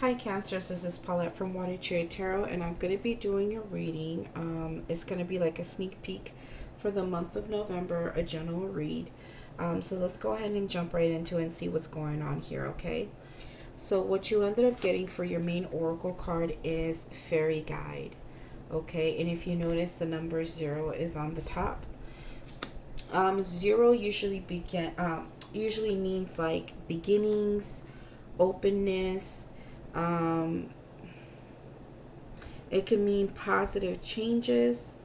Hi Cancers, this is Paulette from Watersigns Tarot, and I'm going to be doing a reading. It's going to be like a sneak peek for the month of November, a general read. So let's go ahead and jump right into it and see what's going on here, okay? So what you ended up getting for your main oracle card is Fairy Guide, okay? And if you notice, the number 0 is on the top. 0 usually means like beginnings, openness. It can mean positive changes.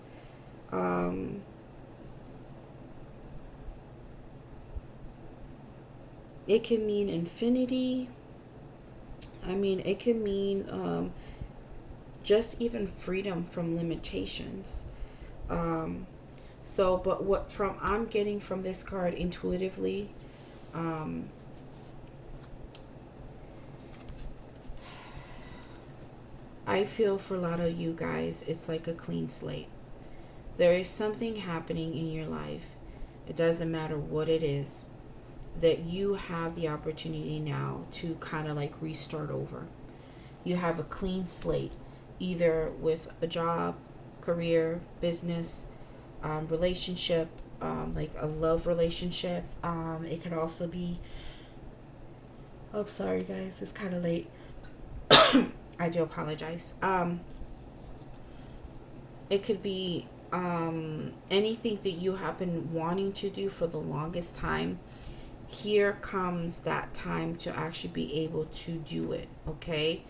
It can mean infinity. It can mean just even freedom from limitations. But what from I'm getting from this card intuitively, I feel for a lot of you guys, it's like a clean slate. There is something happening in your life. It doesn't matter what it is, that you have the opportunity now to kind of like restart over. You have a clean slate, either with a job, career, business, relationship, like a love relationship. It could also be, I'm sorry guys, it's kind of late. I do apologize. It could be anything that you have been wanting to do for the longest time. Here comes that time to actually be able to do it, okay?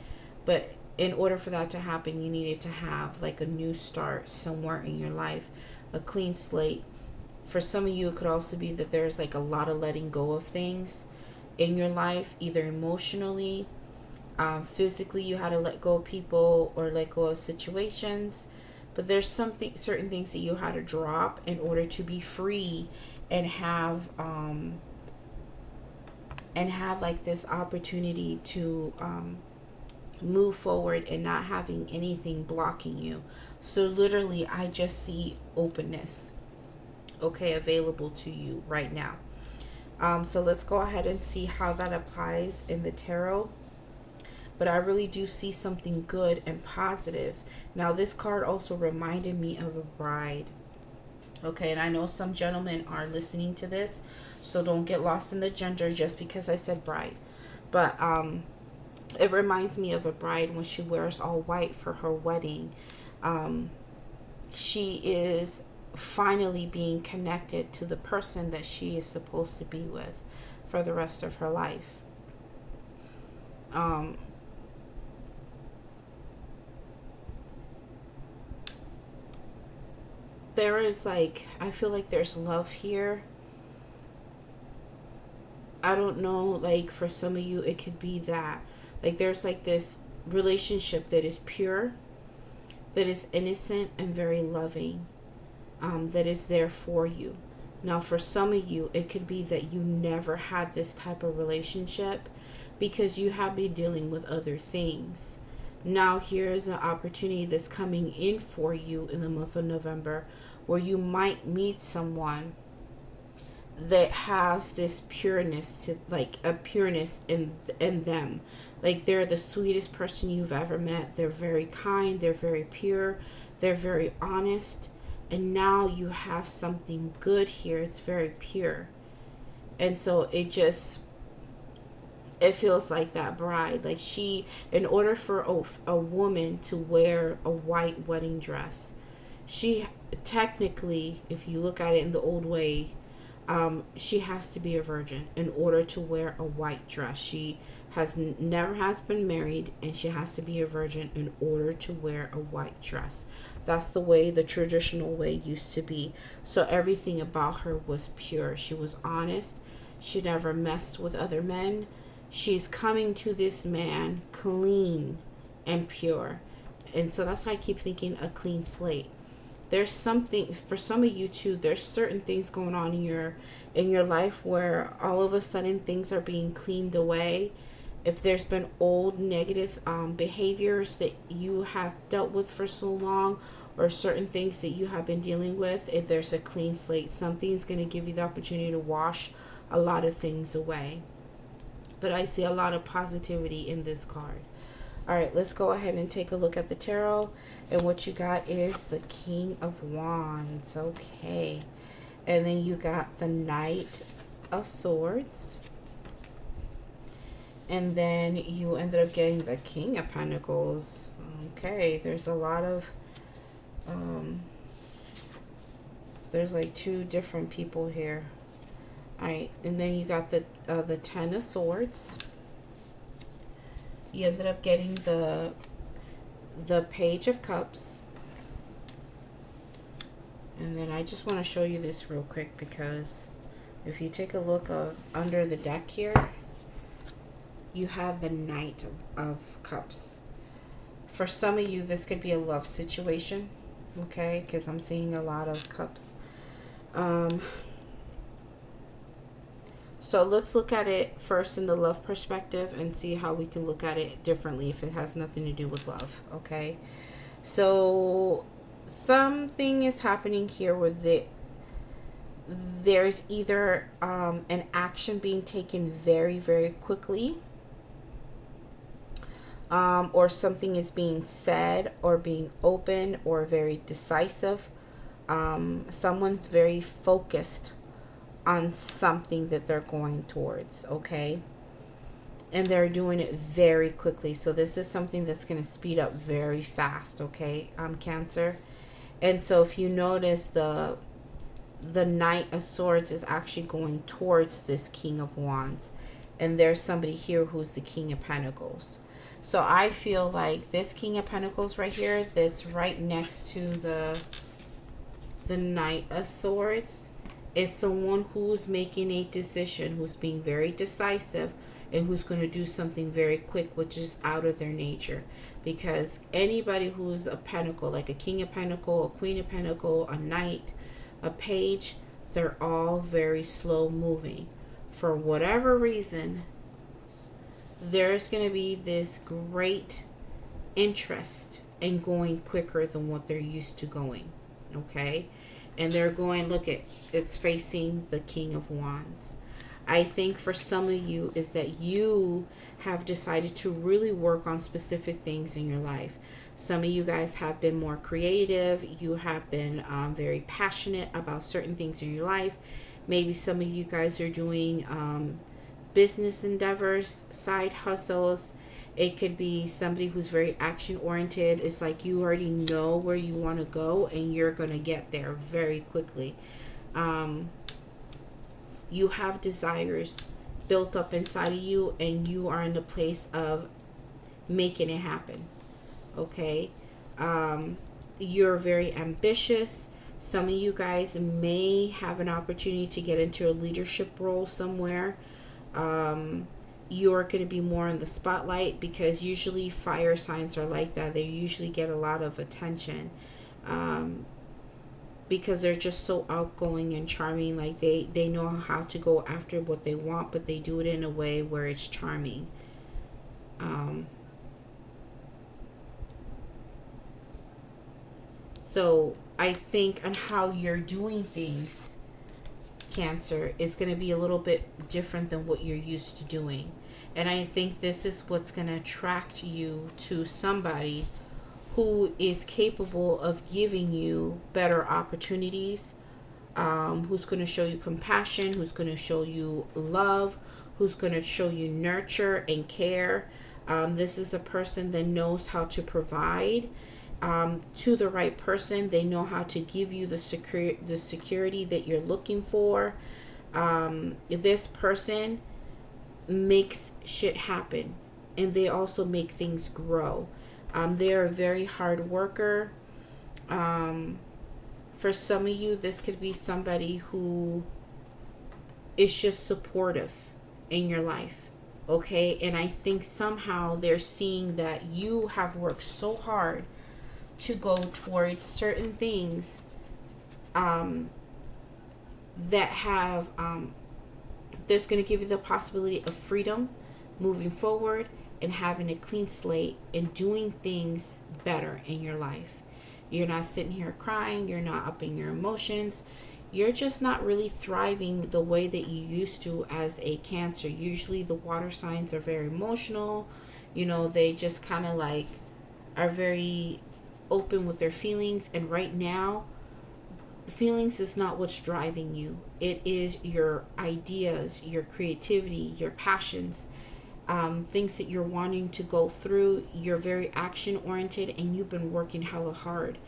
But in order for that to happen, you needed to have like a new start somewhere in your life, a clean slate. For some of you, it could also be that there's like a lot of letting go of things in your life, either emotionally, physically you had to let go of people or let go of situations, but there's certain things that you had to drop in order to be free and have like this opportunity to move forward and not having anything blocking you. So literally I just see openness, okay, available to you right now. So let's go ahead and see how that applies in the tarot. But I really do see something good and positive. Now, this card also reminded me of a bride. Okay, and I know some gentlemen are listening to this, so don't get lost in the gender just because I said bride. But it reminds me of a bride when she wears all white for her wedding. She is finally being connected to the person that she is supposed to be with for the rest of her life. There is like, I feel like there's love here. I don't know, like for some of you it could be that like there's like this relationship that is pure, that is innocent and very loving, that is there for you. Now for some of you it could be that you never had this type of relationship because you have been dealing with other things. Now here's an opportunity that's coming in for you in the month of November where you might meet someone that has this pureness, to like a pureness in them. Like they're the sweetest person you've ever met. They're very kind, they're very pure, they're very honest, and now you have something good here. It's very pure. And so it feels like that bride, like she, in order for a woman to wear a white wedding dress, she technically, if you look at it in the old way, she has to be a virgin in order to wear a white dress. She never has been married, and she has to be a virgin in order to wear a white dress. That's the way, the traditional way used to be. So everything about her was pure. She was honest. She never messed with other men. She's coming to this man clean and pure. And so that's why I keep thinking a clean slate. There's something, for some of you too, there's certain things going on in your life where all of a sudden things are being cleaned away. If there's been old negative behaviors that you have dealt with for so long, or certain things that you have been dealing with, if there's a clean slate, something's going to give you the opportunity to wash a lot of things away. but I see a lot of positivity in this card. All right, let's go ahead and take a look at the tarot. And what you got is the King of Wands. Okay. And then you got the Knight of Swords. And then you ended up getting the King of Pentacles. Okay, there's a lot of... there's like two different people here. All right, and then you got the Ten of Swords. You ended up getting the Page of Cups. And then I just want to show you this real quick, because if you take a look under the deck here, you have the Knight of Cups. For some of you, this could be a love situation, okay? Because I'm seeing a lot of cups. So let's look at it first in the love perspective and see how we can look at it differently if it has nothing to do with love, okay? So something is happening here where there's either an action being taken very, very quickly, or something is being said or being open or very decisive. Someone's very focused on something that they're going towards, okay? And they're doing it very quickly. So this is something that's going to speed up very fast, okay, Cancer? And so if you notice, the Knight of Swords is actually going towards this King of Wands. And there's somebody here who's the King of Pentacles. So I feel like this King of Pentacles right here, that's right next to the Knight of Swords, is someone who's making a decision, who's being very decisive, and who's going to do something very quick, which is out of their nature. Because anybody who's a pentacle, like a King of Pentacle, a Queen of Pentacle, a Knight, a Page, they're all very slow moving. For whatever reason, there's going to be this great interest in going quicker than what they're used to going, okay? And they're going, look at, it's facing the King of Wands. I think for some of you is that you have decided to really work on specific things in your life. Some of you guys have been more creative. You have been very passionate about certain things in your life. Maybe some of you guys are doing business endeavors, side hustles. It could be somebody who's very action oriented. It's like you already know where you want to go and you're going to get there very quickly. You have desires built up inside of you and you are in the place of making it happen. Okay? You're very ambitious. Some of you guys may have an opportunity to get into a leadership role somewhere. You're going to be more in the spotlight, because usually fire signs are like that. They usually get a lot of attention because they're just so outgoing and charming. Like they know how to go after what they want, but they do it in a way where it's charming. So I think on how you're doing things, Cancer, is going to be a little bit different than what you're used to doing. And I think this is what's going to attract you to somebody who is capable of giving you better opportunities, who's going to show you compassion, who's going to show you love, who's going to show you nurture and care. This is a person that knows how to provide to the right person. They know how to give you the security that you're looking for. This person makes shit happen, and they also make things grow. They're a very hard worker. For some of you, this could be somebody who is just supportive in your life, okay? And I think somehow they're seeing that you have worked so hard to go towards certain things that have that's going to give you the possibility of freedom moving forward and having a clean slate and doing things better in your life. You're not sitting here crying. You're not upping your emotions. you're just not really thriving the way that you used to as a Cancer. Usually the water signs are very emotional. They just kind of like are very open with their feelings. And right now, feelings is not what's driving you. It is your ideas, your creativity, your passions, things that you're wanting to go through. You're very action oriented and you've been working hella hard.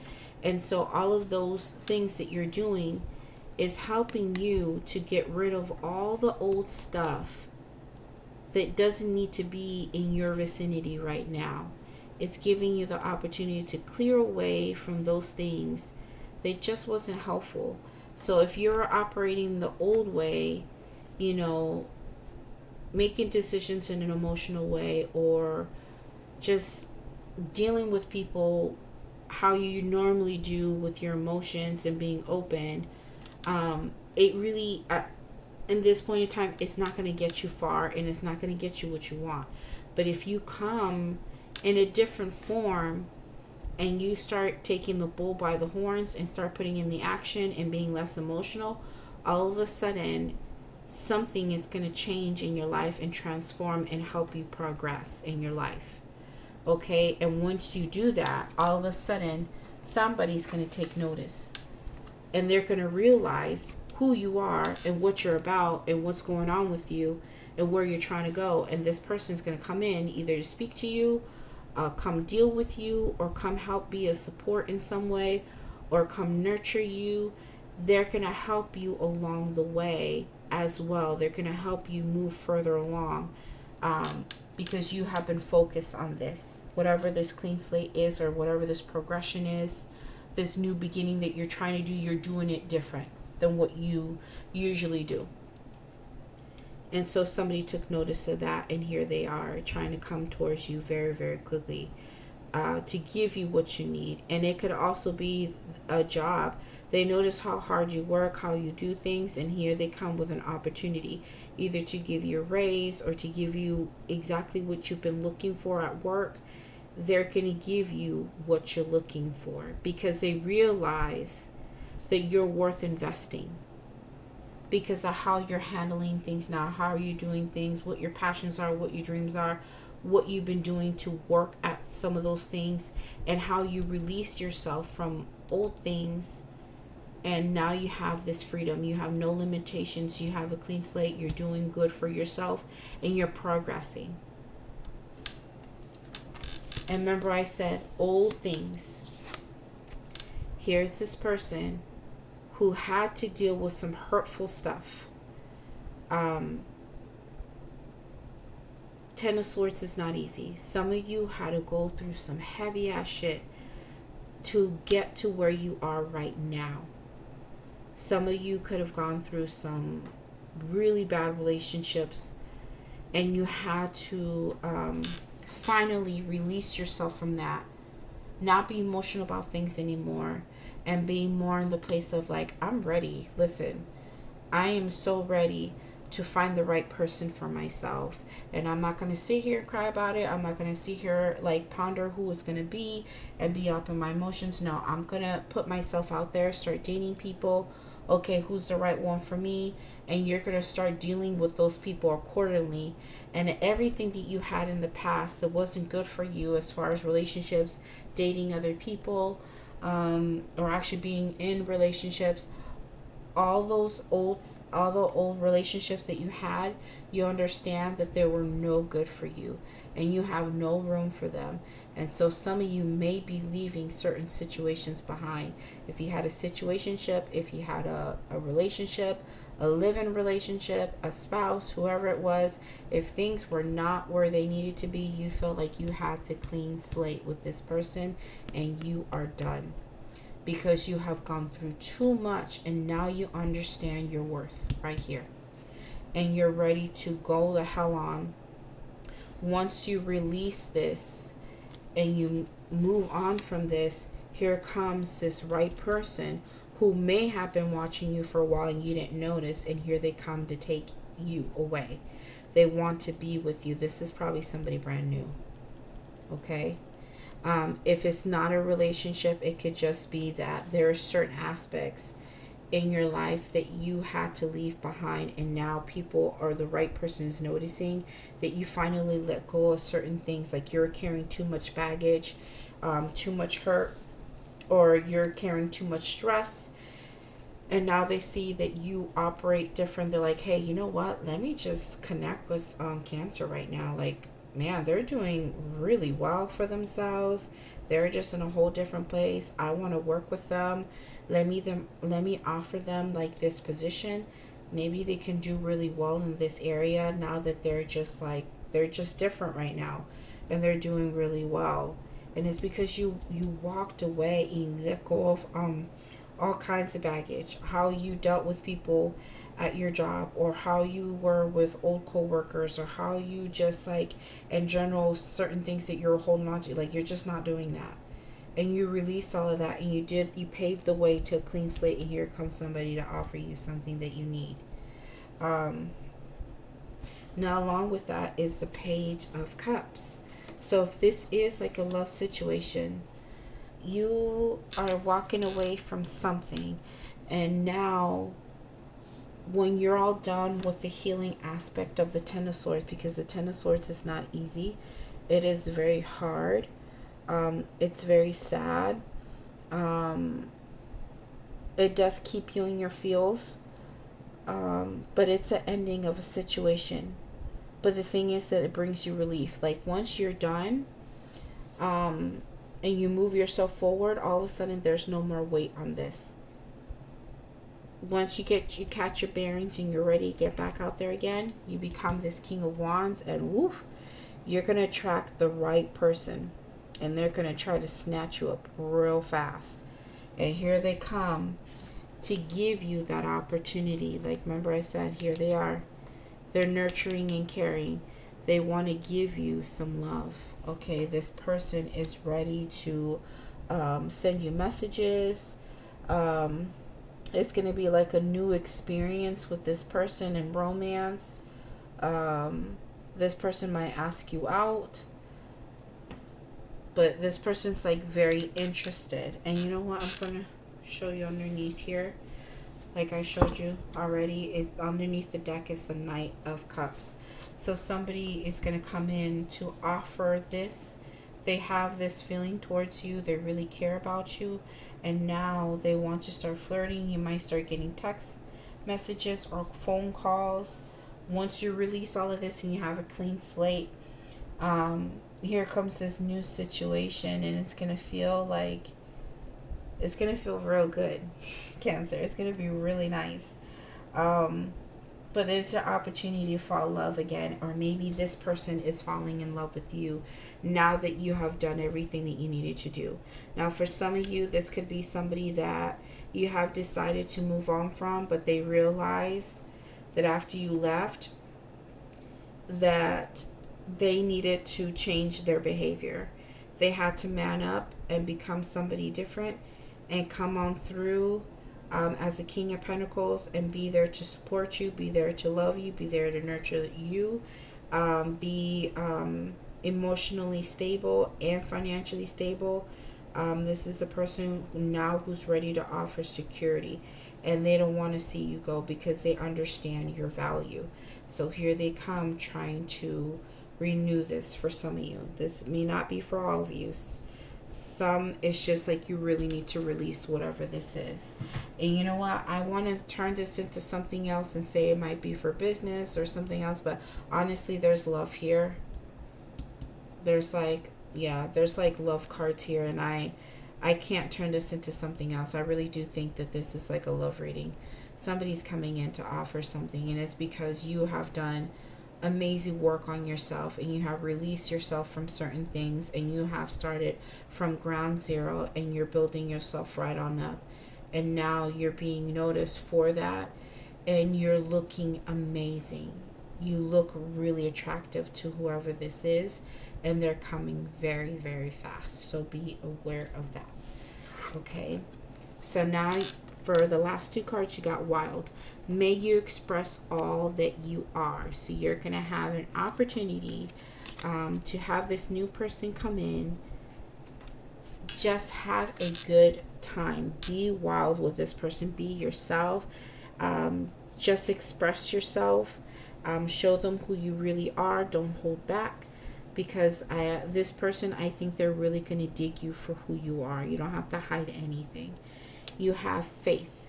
And so all of those things that you're doing is helping you to get rid of all the old stuff that doesn't need to be in your vicinity right now. It's giving you the opportunity to clear away from those things that just wasn't helpful. So if you're operating the old way, making decisions in an emotional way, or just dealing with people how you normally do with your emotions and being open, it really, in this point in time, it's not going to get you far, and it's not going to get you what you want. But if you come in a different form and you start taking the bull by the horns and start putting in the action and being less emotional, all of a sudden something is going to change in your life and transform and help you progress in your life. Okay? And once you do that, all of a sudden somebody's going to take notice, and they're going to realize who you are and what you're about and what's going on with you and where you're trying to go. And this person's going to come in either to speak to you, come deal with you, or come help be a support in some way, or come nurture you. They're going to help you along the way as well. They're going to help you move further along, because you have been focused on this. Whatever this clean slate is, or whatever this progression is, this new beginning that you're trying to do, you're doing it different than what you usually do. And so somebody took notice of that, and here they are trying to come towards you very, very quickly, to give you what you need. And it could also be a job. They notice how hard you work, how you do things, and here they come with an opportunity, either to give you a raise or to give you exactly what you've been looking for at work. They're going to give you what you're looking for, because they realize that you're worth investing because of how you're handling things now, how are you doing things, what your passions are, what your dreams are, what you've been doing to work at some of those things, and how you released yourself from old things. And now you have this freedom. You have no limitations. You have a clean slate. You're doing good for yourself, and you're progressing. And remember, I said old things. Here's this person who had to deal with some hurtful stuff. Ten of Swords is not easy. Some of you had to go through some heavy ass shit to get to where you are right now. Some of you could have gone through some really bad relationships, and you had to finally release yourself from that. Not be emotional about things anymore, and being more in the place of like, I'm ready. Listen, I am so ready to find the right person for myself, and I'm not going to sit here and cry about it. I'm not going to sit here like ponder who it's going to be and be up in my emotions. No, I'm going to put myself out there, start dating people. Okay, who's the right one for me? And you're going to start dealing with those people accordingly. And everything that you had in the past that wasn't good for you, as far as relationships, dating other people, or actually being in relationships, all the old relationships that you had, you understand that they were no good for you, and you have no room for them. And so some of you may be leaving certain situations behind. If you had a situationship, if you had a relationship, a live-in relationship, a spouse, whoever it was, if things were not where they needed to be, you felt like you had to clean slate with this person, and you are done. Because you have gone through too much, and now you understand your worth right here. And you're ready to go the hell on. Once you release this and you move on from this, here comes this right person who may have been watching you for a while and you didn't notice, and here they come to take you away. They want to be with you. This is probably somebody brand new. Okay? If it's not a relationship, it could just be that there are certain aspects in your life that you had to leave behind, and now people, or the right person, is noticing that you finally let go of certain things, like you're carrying too much baggage, too much hurt, or you're carrying too much stress, and now they see that you operate different. They're like, hey, you know what, let me just connect with Cancer right now. Like, man, they're doing really well for themselves. They're just in a whole different place. I want to work with them. Let me offer them like this position. Maybe they can do really well in this area now that they're just different right now, and they're doing really well. And it's because you walked away and let go of all kinds of baggage, how you dealt with people at your job, or how you were with old co-workers, or how you just like in general certain things that you're holding on to. Like, you're just not doing that, and you released all of that, and you paved the way to a clean slate, and here comes somebody to offer you something that you need. Now along with that is the Page of Cups. So if this is like a love situation, you are walking away from something, and now when you're all done with the healing aspect of the Ten of Swords, because the Ten of Swords is not easy, it is very hard, it's very sad, it does keep you in your feels, but it's an ending of a situation. But the thing is that it brings you relief. Like, once you're done, and you move yourself forward, all of a sudden there's no more weight on this. Once you catch your bearings and you're ready to get back out there again, you become this King of Wands, and woof, you're going to attract the right person, and they're going to try to snatch you up real fast. And here they come to give you that opportunity. Like, remember I said, here they are. They're nurturing and caring. They want to give you some love. Okay, this person is ready to send you messages. It's going to be like a new experience with this person in romance. This person might ask you out, but this person's like very interested. And you know what? I'm going to show you underneath here. Like I showed you already, is underneath the deck is the Knight of Cups. So somebody is going to come in to offer this. They have this feeling towards you. They really care about you. And now they want to start flirting. You might start getting text messages or phone calls. Once you release all of this and you have a clean slate, here comes this new situation, and it's going to feel like, it's going to feel real good, Cancer. It's going to be really nice. But there's an opportunity to fall in love again, or maybe this person is falling in love with you now that you have done everything that you needed to do. Now, for some of you, this could be somebody that you have decided to move on from, but they realized that after you left, that they needed to change their behavior. They had to man up and become somebody different and come on through as the King of Pentacles, and be there to support you, be there to love you, be there to nurture you, be emotionally stable and financially stable. This is the person now who's ready to offer security, and they don't want to see you go because they understand your value. So here they come trying to renew this for some of you. This may not be for all of you. Some, it's just like you really need to release whatever this is. And you know what? I want to turn this into something else and say it might be for business or something else. But honestly, there's love here. There's like, yeah, there's like love cards here. And I can't turn this into something else. I really do think that this is like a love reading. Somebody's coming in to offer something. And it's because you have done amazing work on yourself, and you have released yourself from certain things, and you have started from ground zero, and you're building yourself right on up, and now you're being noticed for that, and you're looking amazing. You look really attractive to whoever this is, and they're coming very, very fast, so be aware of that. Okay, so now for the last two cards, you got Wild. May you express all that you are. So you're going to have an opportunity to have this new person come in, just have a good time. Be wild with this person. Be yourself. Just express yourself. Show them who you really are. Don't hold back, because this person, I think they're really going to dig you for who you are. You don't have to hide anything. You have faith.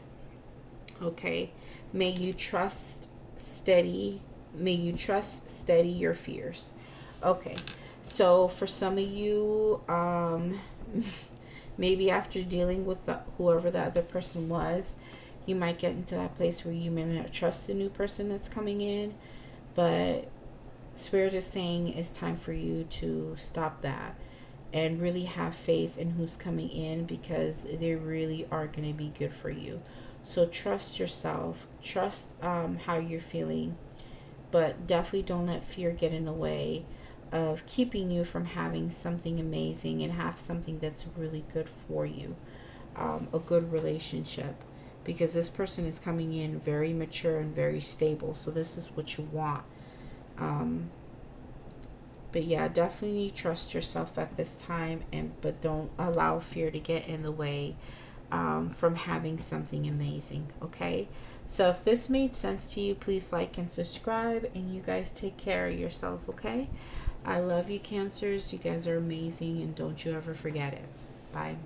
Okay? May you trust steady. May you trust steady your fears. Okay. So for some of you, maybe after dealing with whoever the other person was, you might get into that place where you may not trust the new person that's coming in. But Spirit is saying it's time for you to stop that and really have faith in who's coming in, because they really are going to be good for you. So trust yourself. Trust how you're feeling. But definitely don't let fear get in the way of keeping you from having something amazing and have something that's really good for you. A good relationship. Because this person is coming in very mature and very stable. So this is what you want. But yeah, definitely trust yourself at this time, but don't allow fear to get in the way from having something amazing. Okay? So if this made sense to you, please like and subscribe, and you guys take care of yourselves. Okay? I love you, Cancers. You guys are amazing, and don't you ever forget it. Bye.